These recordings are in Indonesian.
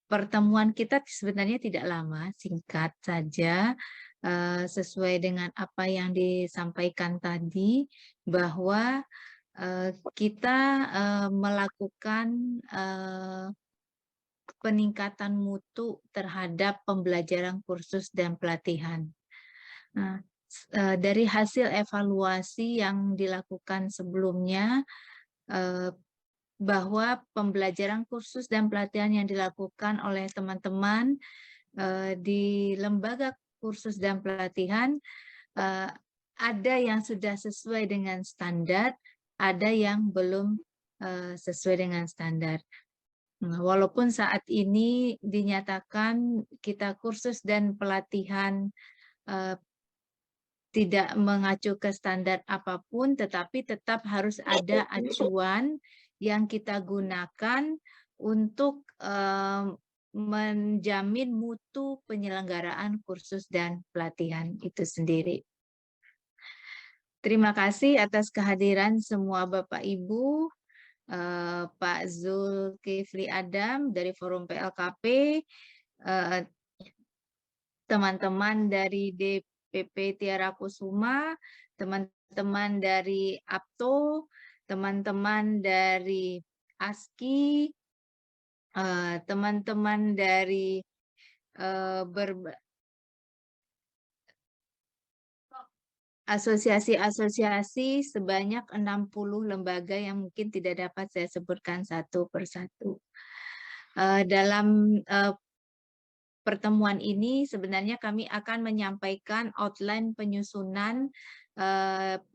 pertemuan kita sebenarnya tidak lama, singkat saja, sesuai dengan apa yang disampaikan tadi, bahwa kita melakukan peningkatan mutu terhadap pembelajaran kursus dan pelatihan. Nah, dari hasil evaluasi yang dilakukan sebelumnya, bahwa pembelajaran kursus dan pelatihan yang dilakukan oleh teman-teman di lembaga kursus dan pelatihan ada yang sudah sesuai dengan standar, ada yang belum sesuai dengan standar. Nah, walaupun saat ini dinyatakan kita kursus dan pelatihan tidak mengacu ke standar apapun, tetapi tetap harus ada acuan yang kita gunakan untuk menjamin mutu penyelenggaraan kursus dan pelatihan itu sendiri. Terima kasih atas kehadiran semua Bapak Ibu, Pak Zulkifli Adam dari Forum PLKP, teman-teman dari DPP Tiara Kusuma, teman-teman dari APTO, teman-teman dari ASKI, teman-teman dari asosiasi-asosiasi sebanyak 60 lembaga yang mungkin tidak dapat saya sebutkan satu persatu. Dalam pertemuan ini sebenarnya kami akan menyampaikan outline penyusunan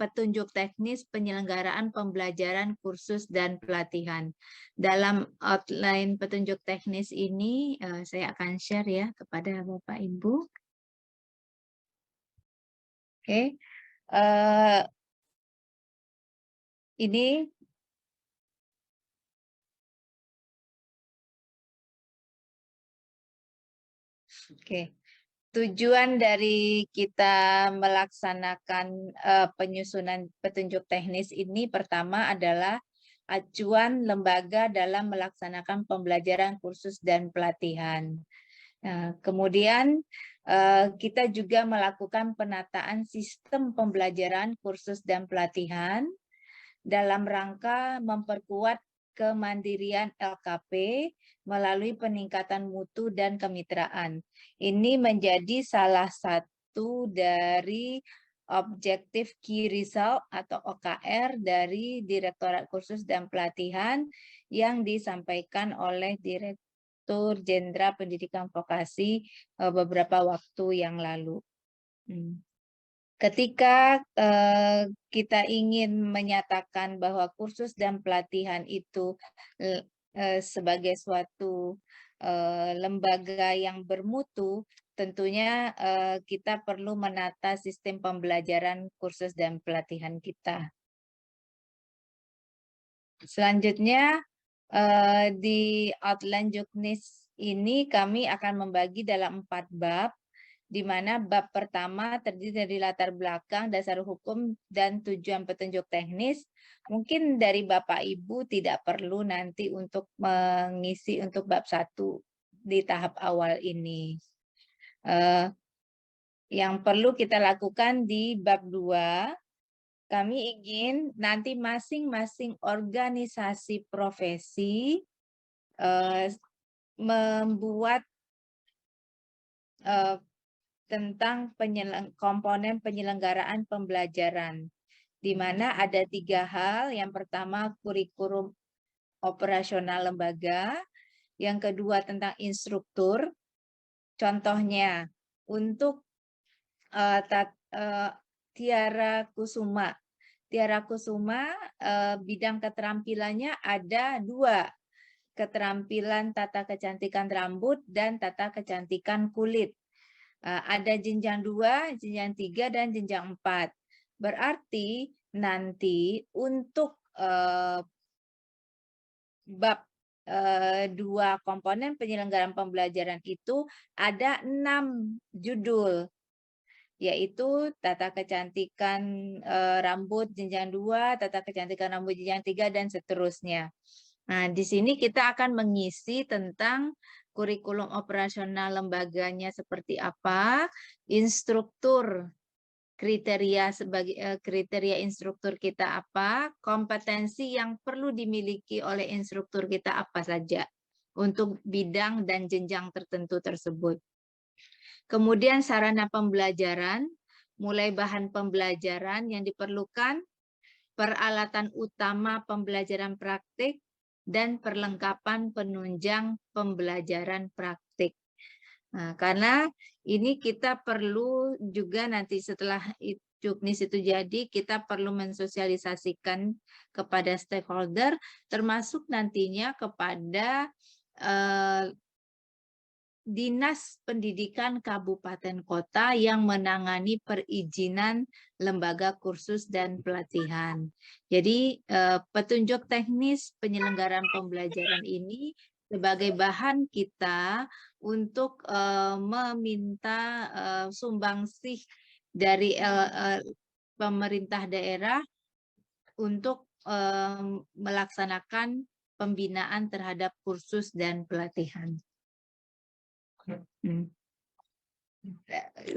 petunjuk teknis penyelenggaraan pembelajaran kursus dan pelatihan. Dalam outline petunjuk teknis ini saya akan share ya kepada Bapak Ibu. Oke. Ini oke. Tujuan dari kita melaksanakan penyusunan petunjuk teknis ini pertama adalah acuan lembaga dalam melaksanakan pembelajaran kursus dan pelatihan. Kemudian kita juga melakukan penataan sistem pembelajaran kursus dan pelatihan dalam rangka memperkuat kemandirian LKP melalui peningkatan mutu dan kemitraan. Ini menjadi salah satu dari objektif key result atau OKR dari Direktorat Kursus dan Pelatihan yang disampaikan oleh Direktur Jenderal Pendidikan Vokasi beberapa waktu yang lalu. Ketika kita ingin menyatakan bahwa kursus dan pelatihan itu sebagai suatu lembaga yang bermutu, tentunya kita perlu menata sistem pembelajaran kursus dan pelatihan kita. Selanjutnya, di outline juknis ini kami akan membagi dalam 4 bab, di mana bab pertama terdiri dari latar belakang, dasar hukum, dan tujuan petunjuk teknis. Mungkin dari Bapak Ibu tidak perlu nanti untuk mengisi untuk bab 1 di tahap awal ini. Yang perlu kita lakukan di bab 2, kami ingin nanti masing-masing organisasi profesi membuat tentang komponen penyelenggaraan pembelajaran, di mana ada 3 hal. Yang pertama, kurikulum operasional lembaga. Yang kedua, tentang instruktur. Contohnya, untuk Tiara Kusuma. Tiara Kusuma bidang keterampilannya ada 2. Keterampilan tata kecantikan rambut dan tata kecantikan kulit. Ada jenjang 2, jenjang 3, dan jenjang 4. Berarti nanti untuk bab 2 komponen penyelenggaraan pembelajaran itu ada 6 judul, yaitu tata kecantikan rambut jenjang 2, tata kecantikan rambut jenjang 3, dan seterusnya. Nah, di sini kita akan mengisi tentang kurikulum operasional lembaganya seperti apa, instruktur kriteria kriteria instruktur kita apa, kompetensi yang perlu dimiliki oleh instruktur kita apa saja untuk bidang dan jenjang tertentu tersebut. Kemudian sarana pembelajaran, mulai bahan pembelajaran yang diperlukan, peralatan utama pembelajaran praktik, dan perlengkapan penunjang pembelajaran praktik. Nah, karena ini kita perlu juga nanti setelah Juknis itu jadi, kita perlu mensosialisasikan kepada stakeholder, termasuk nantinya kepada Dinas Pendidikan Kabupaten Kota yang menangani perizinan lembaga kursus dan pelatihan. Jadi petunjuk teknis penyelenggaraan pembelajaran ini sebagai bahan kita untuk meminta sumbangsih dari pemerintah daerah untuk melaksanakan pembinaan terhadap kursus dan pelatihan.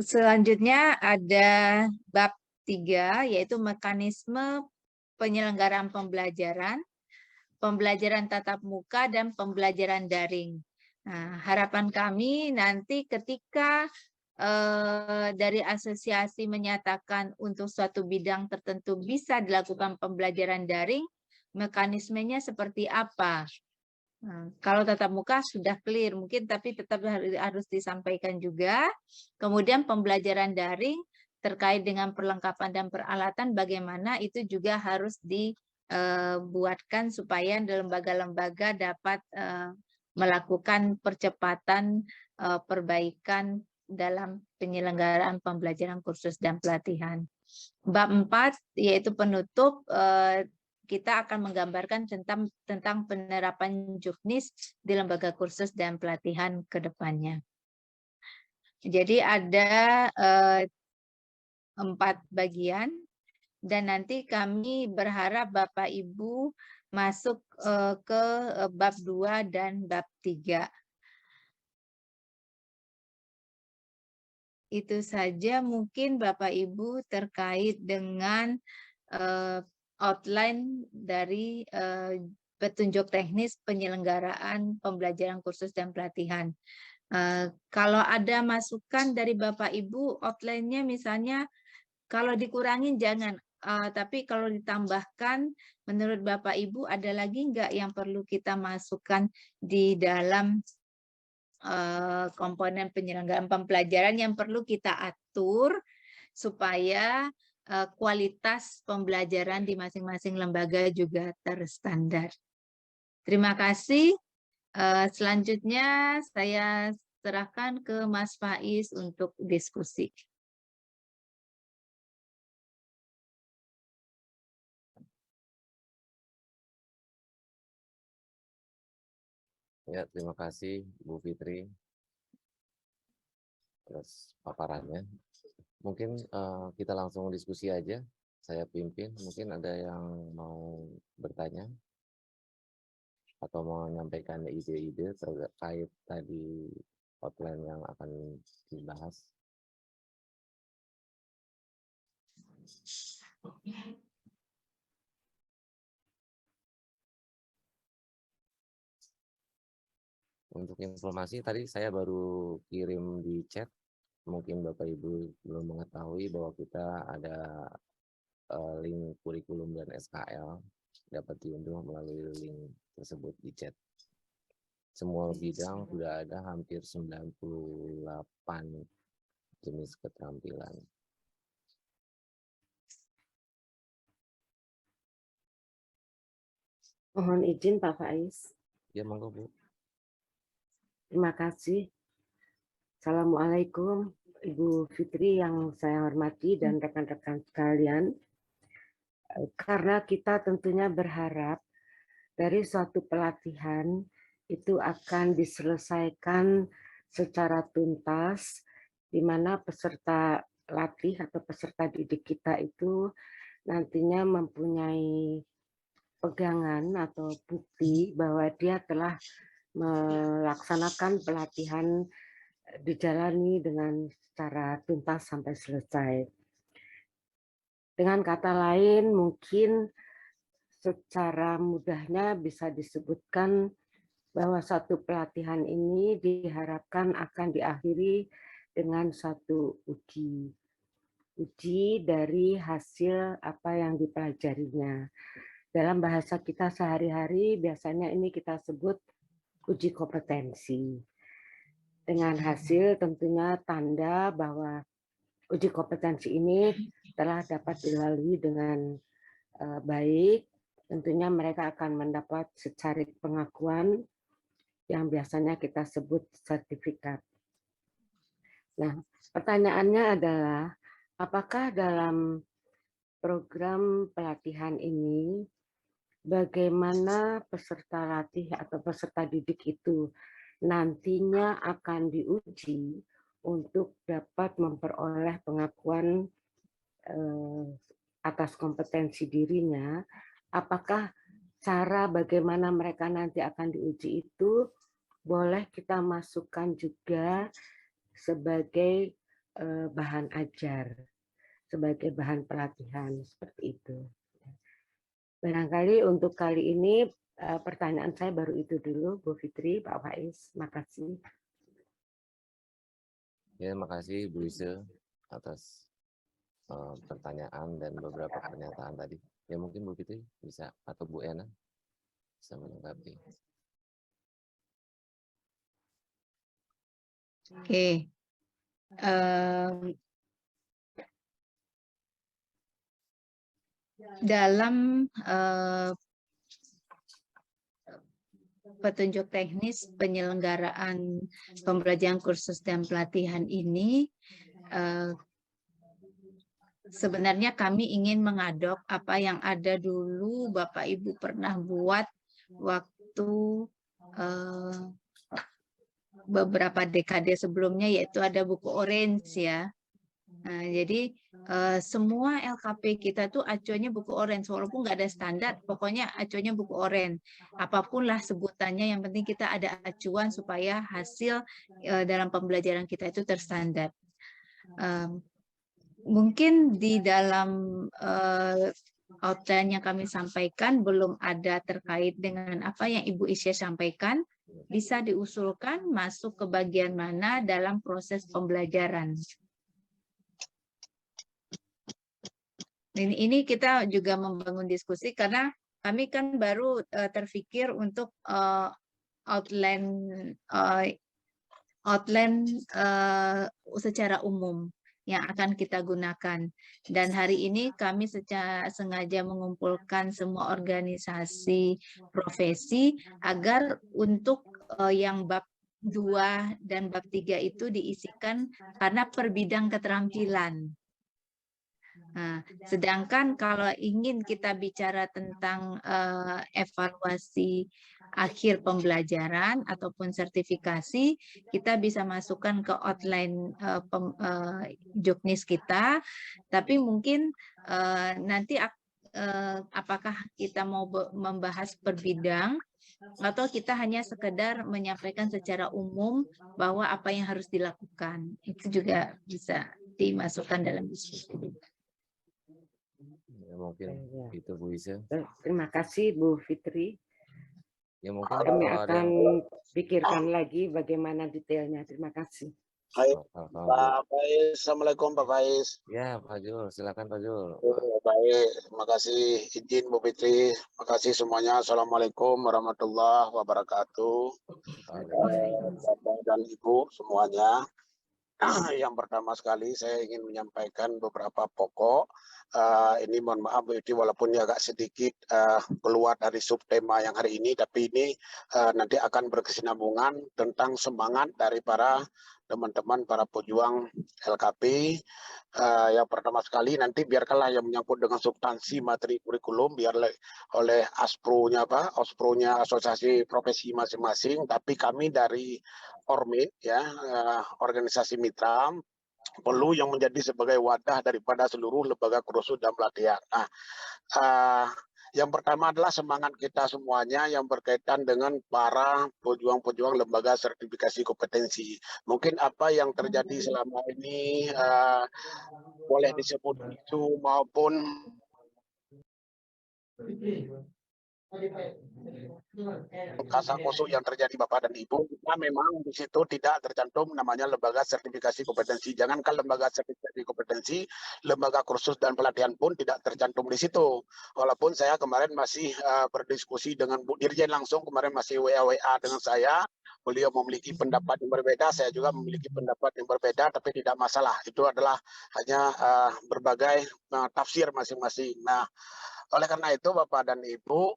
Selanjutnya ada bab 3, yaitu mekanisme penyelenggaraan pembelajaran, pembelajaran tatap muka, dan pembelajaran daring. Nah, harapan kami nanti ketika dari asosiasi menyatakan untuk suatu bidang tertentu bisa dilakukan pembelajaran daring, mekanismenya seperti apa? Nah, kalau tatap muka sudah clear mungkin, tapi tetap harus disampaikan juga. Kemudian pembelajaran daring terkait dengan perlengkapan dan peralatan bagaimana itu juga harus dibuatkan supaya lembaga-lembaga dapat melakukan percepatan perbaikan dalam penyelenggaraan pembelajaran kursus dan pelatihan. Bab 4 yaitu penutup, kita akan menggambarkan tentang penerapan Juknis di lembaga kursus dan pelatihan ke depannya. Jadi ada 4 bagian dan nanti kami berharap Bapak Ibu masuk ke bab 2 dan bab 3. Itu saja mungkin Bapak Ibu terkait dengan outline dari petunjuk teknis penyelenggaraan pembelajaran kursus dan pelatihan. Kalau ada masukan dari Bapak Ibu, outline-nya misalnya kalau dikurangin jangan, tapi kalau ditambahkan menurut Bapak Ibu ada lagi nggak yang perlu kita masukkan di dalam komponen penyelenggaraan pembelajaran yang perlu kita atur supaya kualitas pembelajaran di masing-masing lembaga juga terstandar. Terima kasih. Selanjutnya saya serahkan ke Mas Faiz untuk diskusi. Ya, terima kasih Bu Fitri atas paparannya. Mungkin kita langsung diskusi aja. Saya pimpin. Mungkin ada yang mau bertanya atau mau menyampaikan ide-ide terkait tadi outline yang akan dibahas. Untuk informasi tadi saya baru kirim di chat, mungkin Bapak Ibu belum mengetahui bahwa kita ada link kurikulum dan SKL dapat diunduh melalui link tersebut di chat. Semua bidang sudah ada hampir 98 jenis keterampilan. Mohon izin Pak Faiz. Ya, monggo Bu. Terima kasih. Assalamualaikum Ibu Fitri yang saya hormati dan rekan-rekan sekalian. Karena kita tentunya berharap dari suatu pelatihan itu akan diselesaikan secara tuntas, di mana peserta latih atau peserta didik kita itu nantinya mempunyai pegangan atau bukti bahwa dia telah melaksanakan pelatihan dijalani dengan secara tuntas sampai selesai. Dengan kata lain, mungkin secara mudahnya bisa disebutkan bahwa satu pelatihan ini diharapkan akan diakhiri dengan satu uji dari hasil apa yang dipelajarinya. Dalam bahasa kita sehari-hari biasanya ini kita sebut uji kompetensi. Dengan hasil tentunya tanda bahwa uji kompetensi ini telah dapat dilalui dengan baik. Tentunya mereka akan mendapat secarik pengakuan yang biasanya kita sebut sertifikat. Nah, pertanyaannya adalah, apakah dalam program pelatihan ini, bagaimana peserta latih atau peserta didik itu nantinya akan diuji untuk dapat memperoleh pengakuan atas kompetensi dirinya, apakah cara bagaimana mereka nanti akan diuji itu boleh kita masukkan juga sebagai bahan ajar, sebagai bahan pelatihan, seperti itu. Barangkali untuk kali ini pertanyaan saya baru itu dulu, Bu Fitri, Pak Faiz, makasih. Ya, makasih Bu Ise atas pertanyaan dan beberapa pernyataan tadi. Ya mungkin Bu Fitri bisa, atau Bu Ena bisa menanggapi. Oke. Dalam petunjuk teknis penyelenggaraan pembelajaran kursus dan pelatihan ini, sebenarnya kami ingin mengadop apa yang ada dulu Bapak Ibu pernah buat waktu beberapa dekade sebelumnya, yaitu ada buku Orange ya. Nah, jadi semua LKP kita tuh acuannya buku Orange, walaupun nggak ada standar, pokoknya acuannya buku Orange. Apapun lah sebutannya, yang penting kita ada acuan supaya hasil dalam pembelajaran kita itu terstandar. Mungkin di dalam outline yang kami sampaikan belum ada terkait dengan apa yang Ibu Isya sampaikan, bisa diusulkan masuk ke bagian mana dalam proses pembelajaran. Ini kita juga membangun diskusi karena kami kan baru terpikir untuk outline secara umum yang akan kita gunakan. Dan hari ini kami secara sengaja mengumpulkan semua organisasi profesi agar untuk yang bab 2 dan bab 3 itu diisikan karena per bidang keterampilan. Nah, sedangkan kalau ingin kita bicara tentang evaluasi akhir pembelajaran ataupun sertifikasi, kita bisa masukkan ke outline juknis kita, tapi mungkin nanti apakah kita mau membahas per bidang atau kita hanya sekedar menyampaikan secara umum bahwa apa yang harus dilakukan. Itu juga bisa dimasukkan dalam diskusi. Ya, mungkin itu Bu Ise. Terima kasih Bu Fitri. Ya mungkin Kami akan pikirkan lagi bagaimana detailnya. Terima kasih. Hai, Pak Faiz. Assalamualaikum Pak Faiz. Ya Pak Jul, silakan Pak Jul. Baik, terima kasih izin Bu Fitri. Terima kasih semuanya. Assalamualaikum warahmatullahi wabarakatuh. Bapak dan Ibu semuanya. Yang pertama sekali saya ingin menyampaikan beberapa pokok. Ini mohon maaf Bu Fitri, walaupun ya agak sedikit keluar dari subtema yang hari ini, tapi ini nanti akan berkesinambungan tentang semangat dari para teman-teman, para pejuang LKP. Yang pertama sekali nanti biarkanlah yang menyangkut dengan substansi materi kurikulum biar oleh OSPRO-nya asosiasi profesi masing-masing, tapi kami dari Ormit ya, organisasi mitra, perlu yang menjadi sebagai wadah daripada seluruh lembaga kursus dan pelatihan. Nah, Yang pertama adalah semangat kita semuanya yang berkaitan dengan para pejuang-pejuang lembaga sertifikasi kompetensi. Mungkin apa yang terjadi selama ini boleh disebut isu maupun kasak-kusuk yang terjadi Bapak dan Ibu, kita memang di situ tidak tercantum namanya lembaga sertifikasi kompetensi. Jangankan lembaga sertifikasi kompetensi, lembaga kursus dan pelatihan pun tidak tercantum di situ. Walaupun saya kemarin masih berdiskusi dengan Bu Dirjen langsung, kemarin masih WA dengan saya, beliau memiliki pendapat yang berbeda, saya juga memiliki pendapat yang berbeda, tapi tidak masalah. Itu adalah hanya berbagai tafsir masing-masing. Nah, oleh karena itu, Bapak dan Ibu,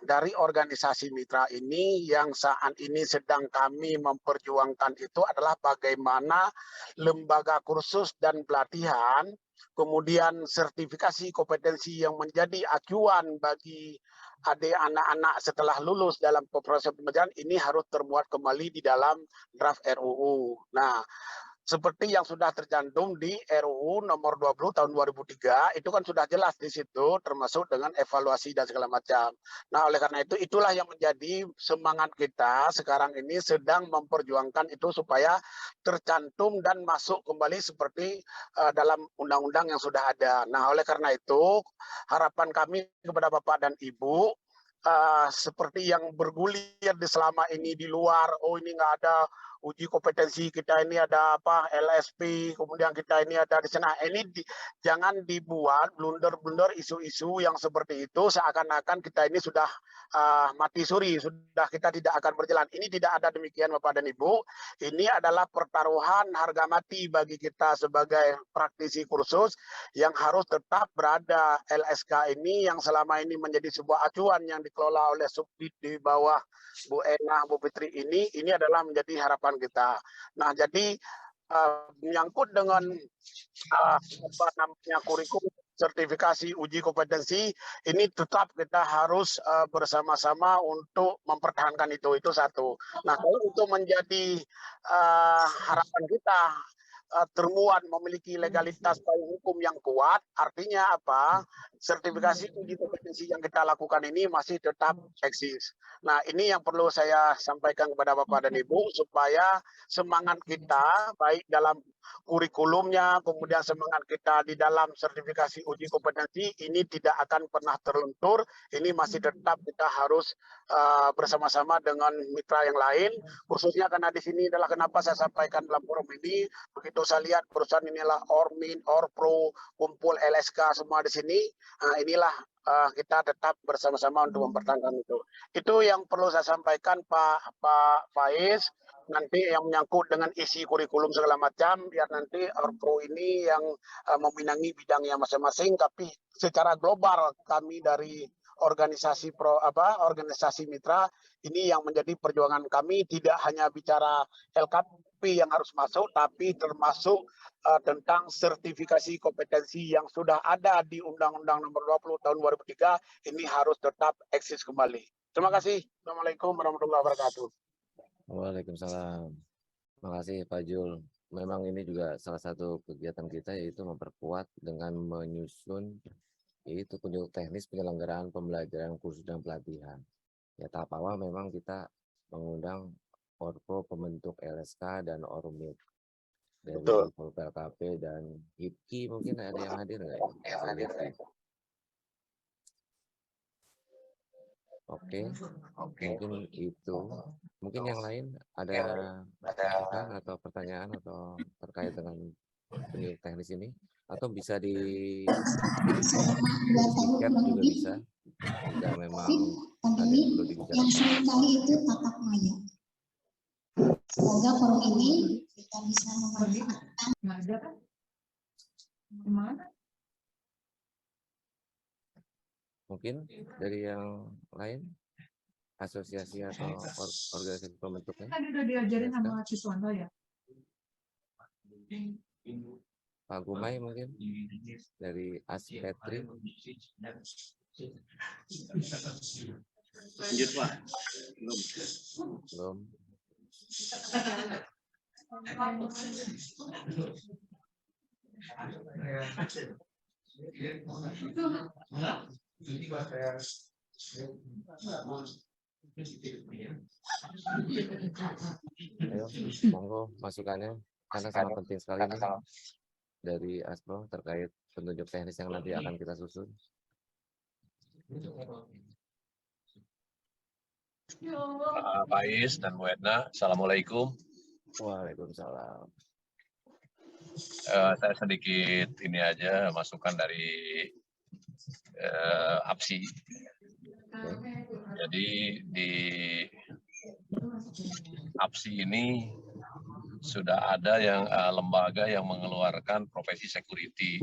dari organisasi mitra ini yang saat ini sedang kami memperjuangkan itu adalah bagaimana lembaga kursus dan pelatihan, kemudian sertifikasi kompetensi yang menjadi acuan bagi adik anak-anak setelah lulus dalam proses pembelajaran ini harus termuat kembali di dalam draft RUU. Nah, seperti yang sudah tercantum di RUU nomor 20 tahun 2003, itu kan sudah jelas di situ termasuk dengan evaluasi dan segala macam. Nah, oleh karena itu itulah yang menjadi semangat kita sekarang ini sedang memperjuangkan itu supaya tercantum dan masuk kembali seperti dalam undang-undang yang sudah ada. Nah, oleh karena itu harapan kami kepada Bapak dan Ibu seperti yang bergulir di selama ini di luar, oh ini nggak ada uji kompetensi, kita ini ada apa LSP, kemudian kita ini ada di sana. Ini jangan dibuat blunder-blunder isu-isu yang seperti itu seakan-akan kita ini sudah mati suri, sudah kita tidak akan berjalan. Ini tidak ada demikian Bapak dan Ibu. Ini adalah pertaruhan harga mati bagi kita sebagai praktisi kursus yang harus tetap berada LSK ini yang selama ini menjadi sebuah acuan yang dikelola oleh Subdit di bawah Bu Ena, Bu Fitri ini adalah menjadi harapan kita. Nah, jadi menyangkut dengan apa namanya kurikulum sertifikasi uji kompetensi ini tetap kita harus bersama-sama untuk mempertahankan itu satu. Nah, kalau untuk menjadi harapan kita termuat memiliki legalitas payung hukum yang kuat, artinya apa? Sertifikasi uji kompetensi yang kita lakukan ini masih tetap eksis. Nah, ini yang perlu saya sampaikan kepada Bapak dan Ibu supaya semangat kita baik dalam kurikulumnya, kemudian semangat kita di dalam sertifikasi uji kompetensi ini tidak akan pernah terluntur. Ini masih tetap kita harus bersama-sama dengan mitra yang lain, khususnya karena di sini adalah kenapa saya sampaikan dalam forum ini, begitu saya lihat perusahaan inilah Ormin, Orpro, kumpul LSK semua di sini, inilah kita tetap bersama-sama untuk mempertahankan itu. Itu yang perlu saya sampaikan Pak Faiz. Nanti yang menyangkut dengan isi kurikulum segala macam, biar nanti Orpro ini yang meminangi bidangnya masing-masing. Tapi secara global kami dari organisasi organisasi mitra ini yang menjadi perjuangan kami tidak hanya bicara LKP yang harus masuk, tapi termasuk tentang sertifikasi kompetensi yang sudah ada di Undang-Undang Nomor 20 Tahun 2003 ini harus tetap eksis kembali. Terima kasih. Assalamualaikum warahmatullahi wabarakatuh. Waalaikumsalam. Terima kasih Pak Jul. Memang ini juga salah satu kegiatan kita yaitu memperkuat dengan menyusun yaitu petunjuk teknis penyelenggaraan pembelajaran kursus dan pelatihan. Ya tahap awal memang kita mengundang Orpro pembentuk LSK dan Ormit dari PLKP dan HIPKI mungkin ada yang hadir nggak ya? Oke, mungkin itu. Mungkin yang lain ada masukan atau pertanyaan atau terkait dengan petunjuk teknis ini, atau bisa di chat juga bisa. Jika memang ada yang perlu dibicarakan. Yang sulit kali itu tatap maya. Semoga forum ini kita bisa memanfaatkan. Nggak ada kan? Gimana? Mungkin dari yang lain, asosiasi atau organisasi pembentuknya. Tadi udah diajarin sama Ciswanto ya. Pak Gumai mungkin dari Aspetri. Lanjut Pak. Belum. Ayo, monggo masukannya karena sangat penting sekali ini dari Aspro terkait petunjuk teknis yang nanti akan kita susun. Pak Is dan Bu Edna, Assalamualaikum. Waalaikumsalam. Saya sedikit ini aja masukan dari APSI. Jadi di APSI ini sudah ada yang lembaga yang mengeluarkan profesi security,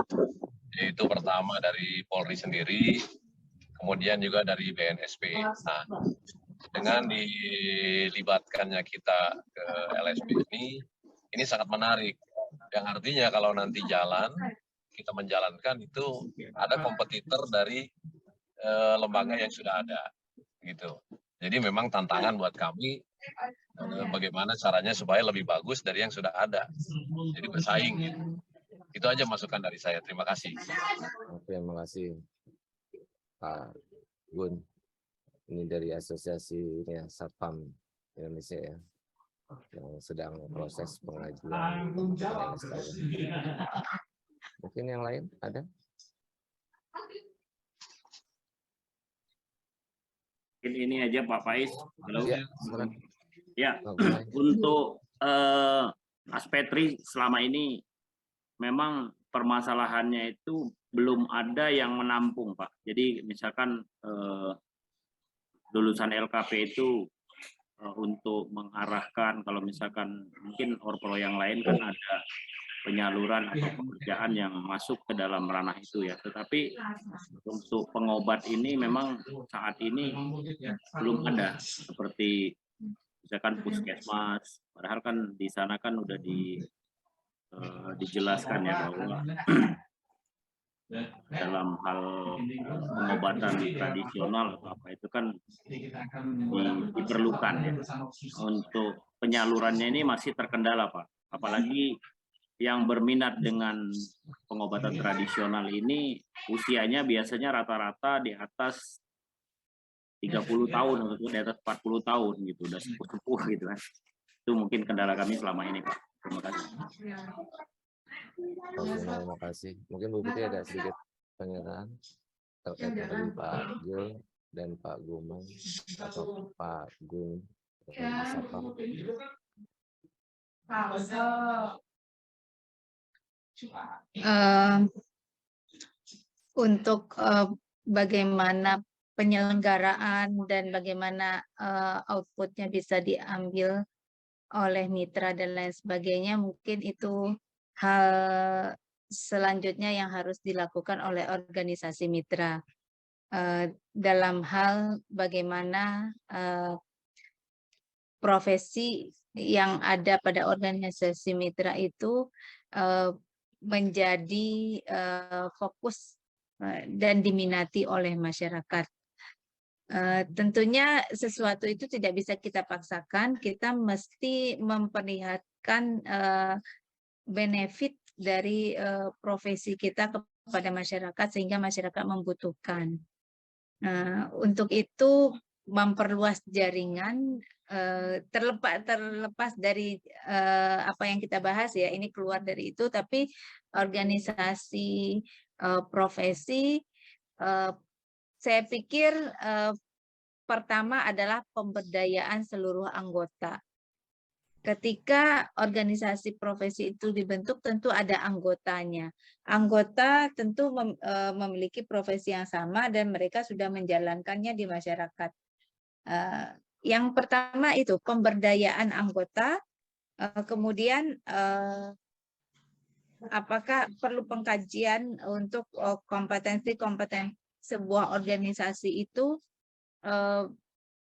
yaitu pertama dari Polri sendiri, kemudian juga dari BNSP. Nah, dengan dilibatkannya kita ke LSP ini sangat menarik. Yang artinya kalau nanti jalan, kita menjalankan itu ada kompetitor dari lembaga yang sudah ada, gitu. Jadi memang tantangan buat kami bagaimana caranya supaya lebih bagus dari yang sudah ada. Jadi bersaing. Itu aja masukan dari saya. Terima kasih. Terima kasih Pak Gun. Ini dari Asosiasi ini ya, Satpam Indonesia ya, yang sedang proses pengajuan. Mungkin yang lain ada? Ini aja Pak Faiz. Halo. Ya, silakan. Ya, untuk Aspetri selama ini memang permasalahannya itu belum ada yang menampung, Pak. Jadi misalkan lulusan LKP itu untuk mengarahkan, kalau misalkan mungkin orpro yang lain kan ada penyaluran atau pekerjaan yang masuk ke dalam ranah itu ya. Tetapi untuk pengobat ini memang saat ini belum ada, seperti misalkan puskesmas, padahal kan di sana kan udah dijelaskan ya bahwa dalam hal pengobatan tradisional atau apa itu kan diperlukan ya. Untuk penyalurannya ini masih terkendala, Pak. Apalagi yang berminat dengan pengobatan tradisional ini usianya biasanya rata-rata di atas 30 tahun atau di atas 40 tahun gitu, udah sepuh-sepuh gitu kan. Itu mungkin kendala kami selama ini, Pak. Terima kasih. Terima kasih. Mungkin Bu Putri ada sedikit pernyataan terkait dari Pak Gul dan Pak Gumang atau Pak Gun dari Satpam. Untuk bagaimana penyelenggaraan dan bagaimana outputnya bisa diambil oleh mitra dan lain sebagainya, mungkin itu hal selanjutnya yang harus dilakukan oleh organisasi mitra dalam hal bagaimana profesi yang ada pada organisasi mitra itu menjadi fokus dan diminati oleh masyarakat. Tentunya sesuatu itu tidak bisa kita paksakan, kita mesti memperlihatkan benefit dari profesi kita kepada masyarakat sehingga masyarakat membutuhkan. Untuk itu memperluas jaringan, terlepas dari apa yang kita bahas ya, ini keluar dari itu, tapi organisasi profesi, saya pikir pertama adalah pemberdayaan seluruh anggota. Ketika organisasi profesi itu dibentuk, tentu ada anggotanya. Anggota tentu memiliki profesi yang sama dan mereka sudah menjalankannya di masyarakat. Yang pertama itu pemberdayaan anggota, kemudian apakah perlu pengkajian untuk kompetensi-kompetensi sebuah organisasi itu,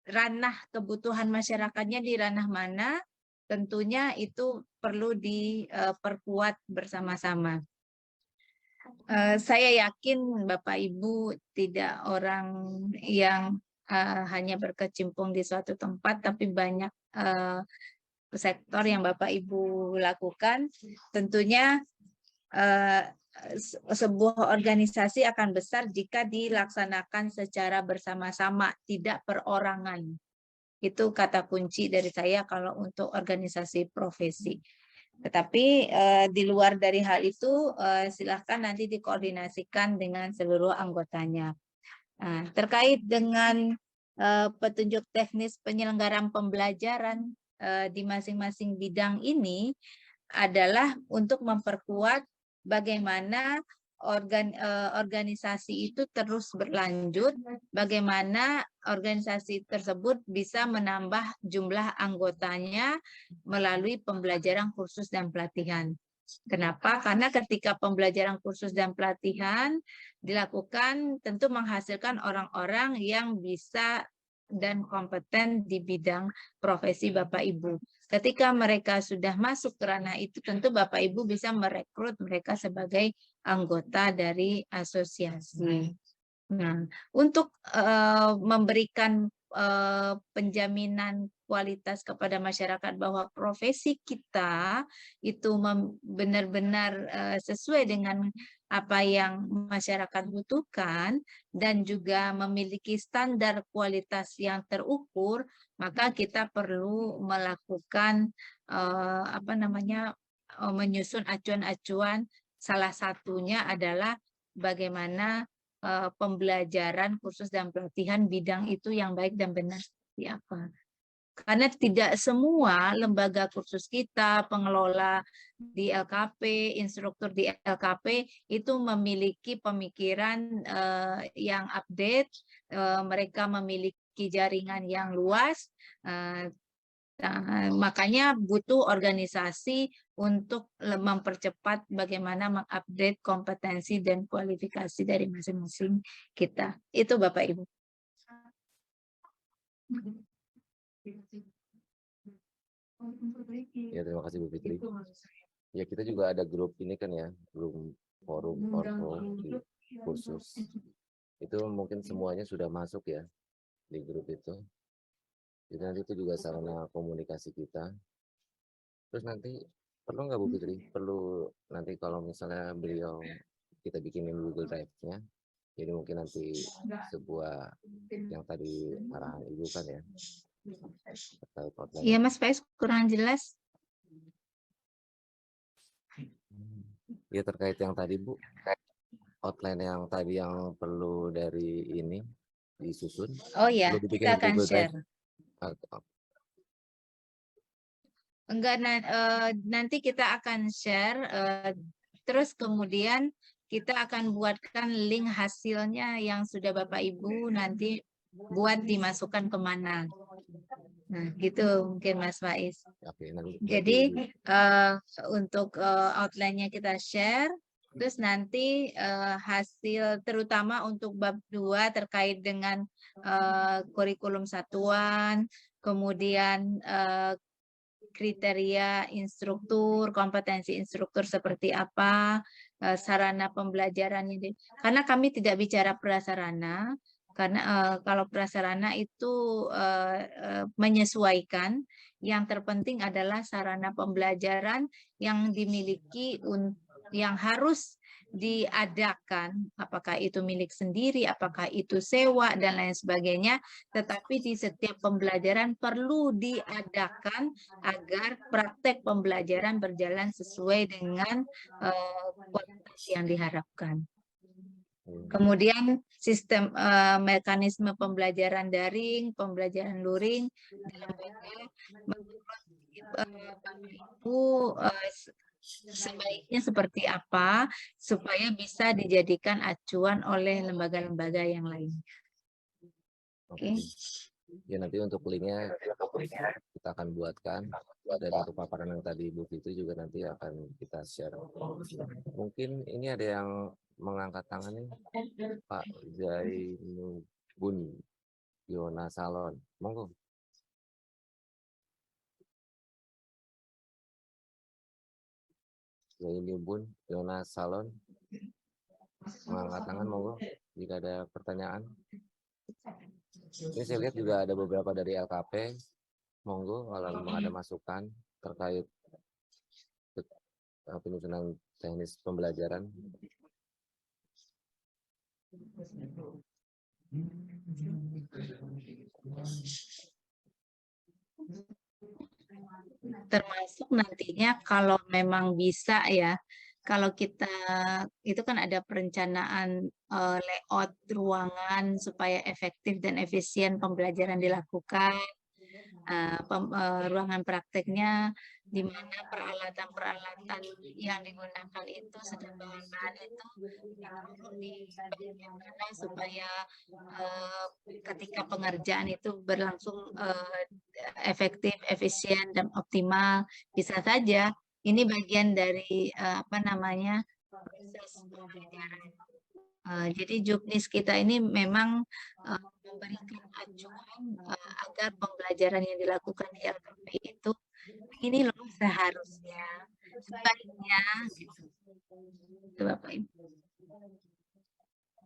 ranah kebutuhan masyarakatnya di ranah mana, tentunya itu perlu diperkuat bersama-sama. Saya yakin Bapak Ibu tidak orang yang hanya berkecimpung di suatu tempat, tapi banyak sektor yang Bapak Ibu lakukan. Tentunya sebuah organisasi akan besar jika dilaksanakan secara bersama-sama, tidak perorangan. Itu kata kunci dari saya kalau untuk organisasi profesi. Tetapi di luar dari hal itu, silahkan nanti dikoordinasikan dengan seluruh anggotanya. Terkait dengan petunjuk teknis penyelenggaraan pembelajaran di masing-masing bidang ini adalah untuk memperkuat bagaimana organisasi itu terus berlanjut, bagaimana organisasi tersebut bisa menambah jumlah anggotanya melalui pembelajaran kursus dan pelatihan. Kenapa? Karena ketika pembelajaran kursus dan pelatihan dilakukan tentu menghasilkan orang-orang yang bisa dan kompeten di bidang profesi Bapak Ibu. Ketika mereka sudah masuk ke ranah itu, tentu Bapak Ibu bisa merekrut mereka sebagai anggota dari asosiasi. Nah, untuk memberikan penjaminan kualitas kepada masyarakat bahwa profesi kita itu benar-benar sesuai dengan apa yang masyarakat butuhkan dan juga memiliki standar kualitas yang terukur, maka kita perlu melakukan menyusun acuan-acuan. Salah satunya adalah bagaimana pembelajaran kursus dan pelatihan bidang itu yang baik dan benar seperti apa. Karena tidak semua lembaga kursus kita, pengelola di LKP, instruktur di LKP itu memiliki pemikiran yang update, mereka memiliki jaringan yang luas, makanya butuh organisasi untuk mempercepat bagaimana mengupdate kompetensi dan kualifikasi dari masing-masing kita. Itu Bapak Ibu. Ya, terima kasih Bu Fitri. Ya, kita juga ada grup ini kan ya, grup forum orpro di kursus. Itu mungkin semuanya sudah masuk ya di grup itu. Jadi nanti itu juga sarana komunikasi kita. Terus nanti perlu nggak Bu Fitri? Perlu nanti kalau misalnya beliau kita bikinin Google Drive-nya. Jadi mungkin nanti sebuah yang tadi arahan Ibu kan ya. Iya Mas Faiz, kurang jelas. Ya terkait yang tadi Bu, outline yang tadi yang perlu dari ini disusun. Oh ya, kita akan share. Enggak, nanti kita akan share, terus kemudian kita akan buatkan link hasilnya yang sudah Bapak Ibu nanti buat dimasukkan kemana. Nah, gitu mungkin Mas Faiz. Jadi untuk outline-nya kita share, terus nanti hasil terutama untuk bab 2 terkait dengan kurikulum satuan, kemudian kriteria instruktur, kompetensi instruktur seperti apa, sarana pembelajarannya. Karena kami tidak bicara prasarana, karena kalau prasarana itu menyesuaikan, yang terpenting adalah sarana pembelajaran yang dimiliki, yang harus diadakan, apakah itu milik sendiri, apakah itu sewa, dan lain sebagainya, tetapi di setiap pembelajaran perlu diadakan agar praktek pembelajaran berjalan sesuai dengan kualitas yang diharapkan. Kemudian sistem mekanisme pembelajaran daring, pembelajaran luring, dalam Ibu sebaiknya seperti apa supaya bisa dijadikan acuan oleh lembaga-lembaga yang lain. Oke. Ya nanti untuk linknya kita akan buatkan, dan untuk paparan yang tadi Bu Fitri juga nanti akan kita share. Mungkin ini ada yang mengangkat tangan nih, Pak Zainubun Yona Salon, monggo. Zainubun Yona Salon, mengangkat tangan, monggo jika ada pertanyaan. Ini saya lihat juga ada beberapa dari LKP, monggo kalau memang ada masukan terkait penyusunan teknis pembelajaran. Termasuk nantinya kalau memang bisa ya, kalau kita itu kan ada perencanaan layout ruangan supaya efektif dan efisien pembelajaran dilakukan. Ruangan prakteknya di mana peralatan-peralatan yang digunakan itu sedang bahan-bahan itu perlu bagaimana supaya ketika pengerjaan itu berlangsung efektif, efisien dan optimal. Bisa saja ini bagian dari proses pembelajaran. Jadi juknis kita ini memang memberikan acuan agar pembelajaran yang dilakukan di LKP itu ini loh seharusnya, sebaiknya, gitu. Itu Bapak Ibu.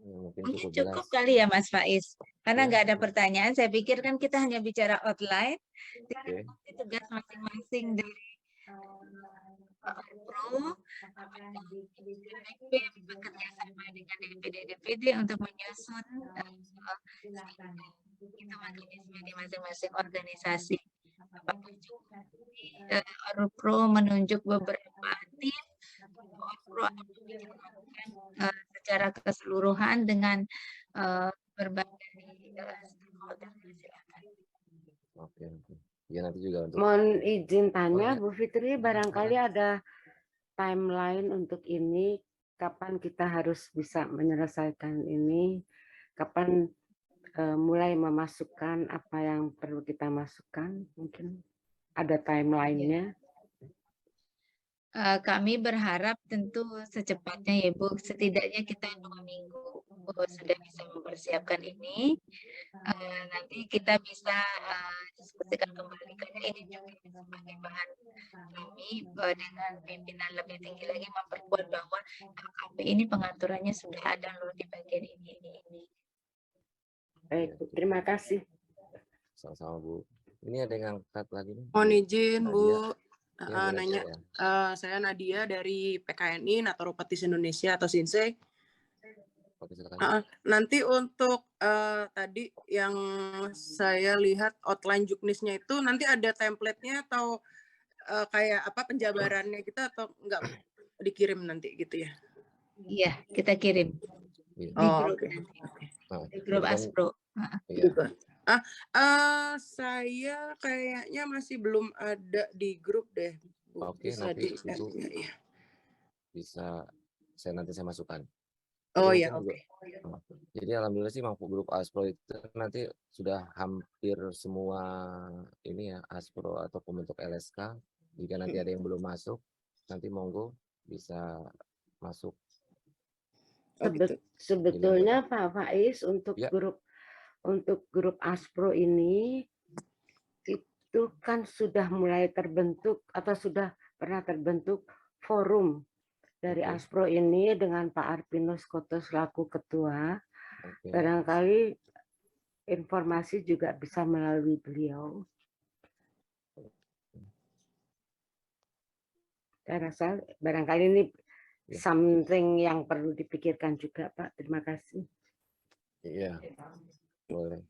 Mungkin cukup kali ya Mas Faiz, karena nggak ada pertanyaan. Saya pikir kan kita hanya bicara outline, nanti tugas masing-masing dari Pro bekerja sama dengan DPD untuk menyusun itu mekanisme di masing-masing organisasi. Pro menunjuk beberapa tim, Pro secara keseluruhan dengan berbagai stakeholder. Oke. Ya, nanti juga untuk... Mohon izin tanya, Bu Fitri, barangkali ada timeline untuk ini, kapan kita harus bisa menyelesaikan ini, kapan mulai memasukkan apa yang perlu kita masukkan, mungkin ada timeline-nya. Kami berharap tentu secepatnya ya Bu, setidaknya kita 2 minggu sudah bisa mempersiapkan ini. Nanti kita bisa diskusikan kembali karena ini juga sebagai bahan kami dengan pimpinan lebih tinggi lagi memperkuat bahwa LKP ini pengaturannya sudah ada loh di bagian ini. Baik, Bu, terima kasih. Sama-sama Bu. Ini ada yang angkat lagi nih. Mohon izin Bu. Ya, nanya, saya Nadia dari PKNI Naturopatis Indonesia atau SINSEI. Nanti untuk tadi yang saya lihat outline juknisnya itu nanti ada template-nya atau kayak apa penjabarannya kita atau enggak dikirim nanti gitu ya? Iya, kita kirim. Di grup nanti. Di grup ASPRO. Saya kayaknya masih belum ada di grup deh. Oke, nanti itu bisa saya masukkan. Oh ya, oke. Jadi alhamdulillah sih mampu grup ASPRO itu nanti sudah hampir semua ini ya ASPRO atau pembentuk LSK. Jika nanti ada yang belum masuk, nanti monggo bisa masuk. Sebetulnya Pak Faiz untuk grup ASPRO ini itu kan sudah mulai terbentuk atau sudah pernah terbentuk forum dari ASPRO ini dengan Pak Arpinus Koto selaku ketua. Barangkali informasi juga bisa melalui beliau. Saya rasa barangkali ini something yang perlu dipikirkan juga Pak. Terima kasih. Iya. Boleh.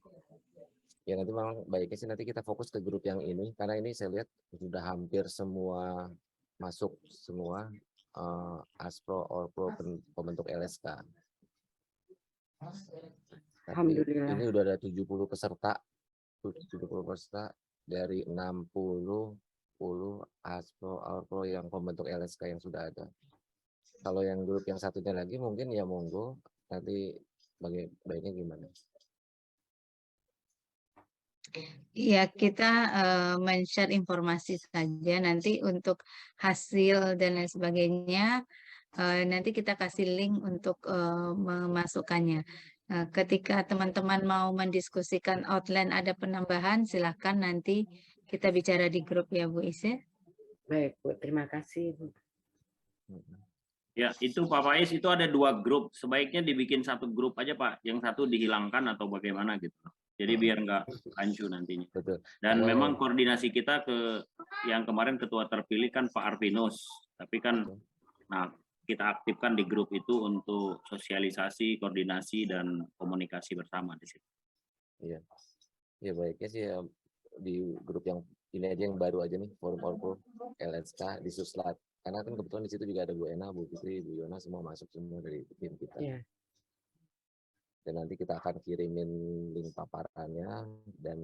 Ya nanti memang baiknya sih nanti kita fokus ke grup yang ini karena ini saya lihat sudah hampir semua masuk semua ASPRO Orpro pembentuk LSK. Alhamdulillah. Ini udah ada 70 peserta dari 60 ASPRO Orpro yang pembentuk LSK yang sudah ada. Kalau yang grup yang satunya lagi mungkin ya monggo nanti baiknya gimana? Iya, kita men-share informasi saja nanti untuk hasil dan lain sebagainya. Nanti kita kasih link untuk memasukkannya. Ketika teman-teman mau mendiskusikan outline ada penambahan, silakan nanti kita bicara di grup ya Bu Is. Baik Bu, terima kasih Bu. Ya, itu Pak Faiz itu ada 2 grup. Sebaiknya dibikin 1 grup aja Pak. Yang satu dihilangkan atau bagaimana gitu. Jadi biar nggak rancu nantinya. Betul. Dan memang koordinasi kita ke yang kemarin ketua terpilih kan Pak Arpinus. Tapi kan, nah kita aktifkan di grup itu untuk sosialisasi, koordinasi, dan komunikasi bersama di situ. Iya. Ya baiknya sih ya, di grup yang ini aja yang baru aja nih, forum Orpro LSK di Suslat. Karena kan kebetulan di situ juga ada Bu Ena, Bu Fitri, Bu Yona semua masuk semua dari tim kita. Iya. Dan nanti kita akan kirimin link paparannya dan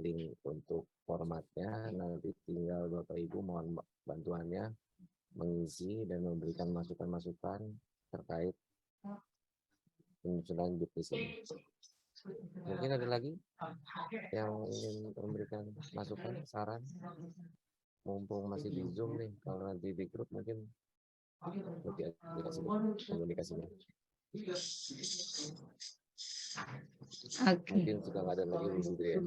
link untuk formatnya. Nanti tinggal Bapak Ibu mohon bantuannya mengisi dan memberikan masukan-masukan terkait penyusunan juknis ini. Mungkin ada lagi yang ingin memberikan masukan, saran? Mumpung masih di Zoom nih, kalau nanti di grup mungkin lebih aplikasi komunikasinya. Mungkin sudah nggak ada lagi Bu Fitri ya.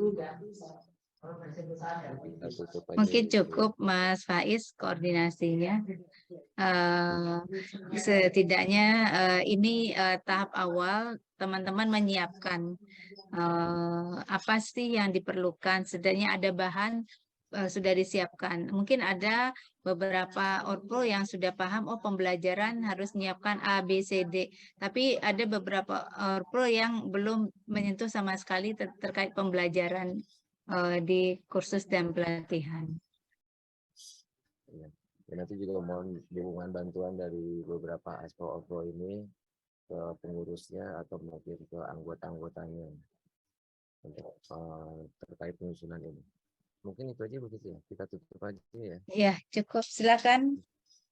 Mungkin cukup Mas Faiz koordinasinya. Setidaknya ini tahap awal teman-teman menyiapkan apa sih yang diperlukan. Setidaknya ada bahan sudah disiapkan. Mungkin ada beberapa orpro yang sudah paham, oh pembelajaran harus menyiapkan A, B, C, D. Tapi ada beberapa orpro yang belum menyentuh sama sekali terkait pembelajaran di kursus dan pelatihan. Ya. Dan nanti juga mohon dukungan bantuan dari beberapa aspro-orpro ini ke pengurusnya atau mungkin ke anggota-anggotanya untuk terkait penyusunan ini. Mungkin itu aja begitu ya, kita tutup aja ya. Ya, cukup. Silakan.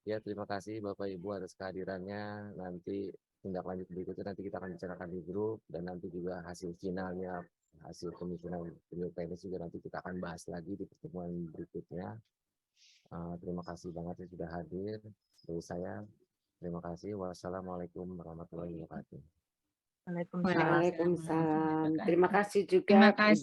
Ya, terima kasih Bapak Ibu atas kehadirannya. Nanti tindak lanjut berikutnya nanti kita akan bicarakan di grup, dan nanti juga hasil finalnya, hasil penyusunan teknis juga nanti kita akan bahas lagi di pertemuan berikutnya. Terima kasih banget yang sudah hadir. Dari saya, terima kasih. Wassalamualaikum warahmatullahi wabarakatuh. Waalaikumsalam. Terima kasih juga. Terima kasih.